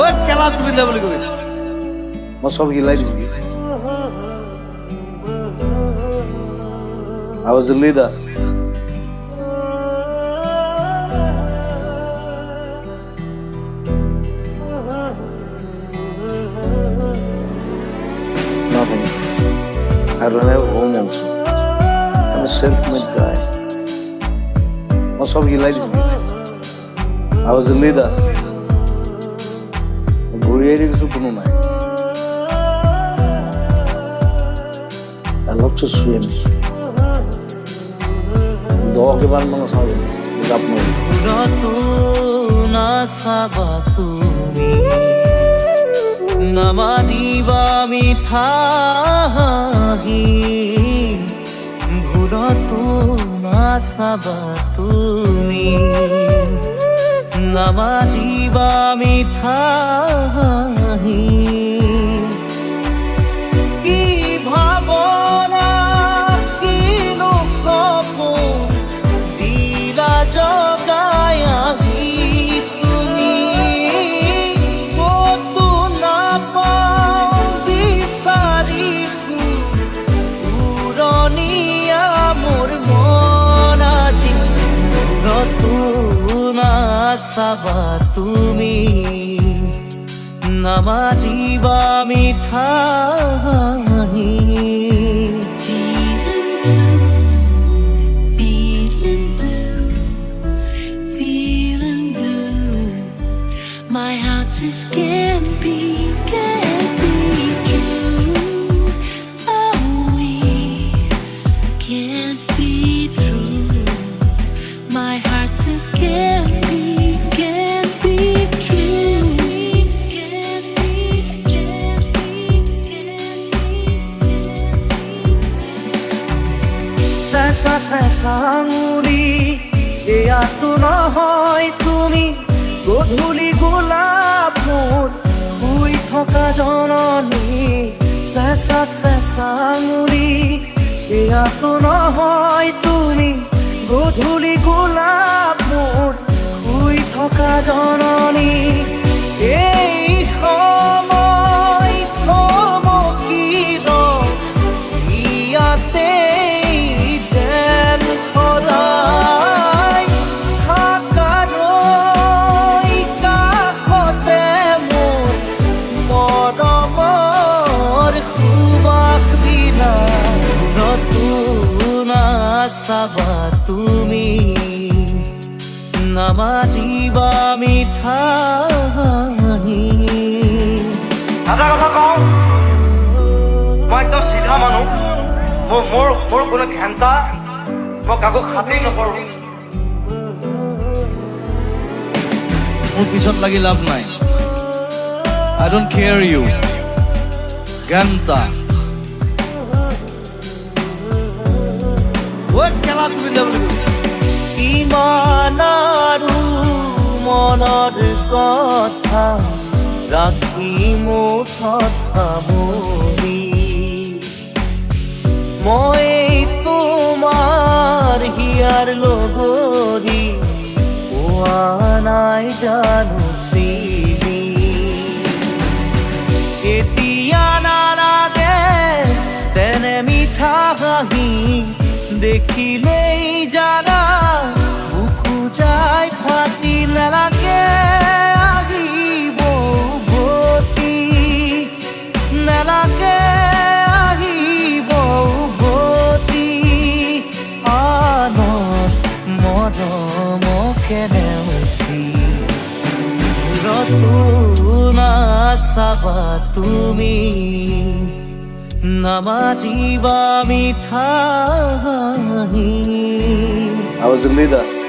ওই কেলা তুমি লেভেল করি মই সব গিলাই দিছি I was the leader. Nothing. I don't have a home also. I'm a self-made guy. Most of you like me. I was the leader. I love to swim. Dog ke baare mein sabe lap mein rato na sabatumi namadiba mithahi bhurato na sabatumi namadiba mithahi sabatumi namadiba mithahi feeling blue my heart is can't be true oh we can't be true my heart is can't be সাঙুরি এয়া তো নহয় তুমি গধূলি গোলাপ মোৰ শুই থকা জননী চেঁচা চেঁচাঙুৰি এয়া তো নহয় তুমি গধূলি গোলাপ মোৰ শুই থকা জননী এই সময় থমকি ইয়াতে sabatumi namadiba mithahi এটা কথা কওঁ মই একদম চিধা মানুহ মোৰ কোনো ঘেণ্টা মই কাকো খাতিৰ নকৰোঁ মোৰ পিছত লাগি লাভ নাই I don't care you ঘেণ্টা ওই কেলা তুমি লেভেল করি ইমান আৰু মনৰ কথা ৰাখি মুঠত সামৰি মই তোমাৰ হিয়াৰ লগৰী পোৱা নাই জানো চিনি এতিয়া নালাগে তেনে মিঠা হাঁহি দেখিলেই জানা বুকু যায় ফাটি নালাগে আহিব উভতি নালাগে আহিব উভতি আনৰ মৰমকে নেওচি ৰতুনা sabatumi namadiba mithahi I was the leader.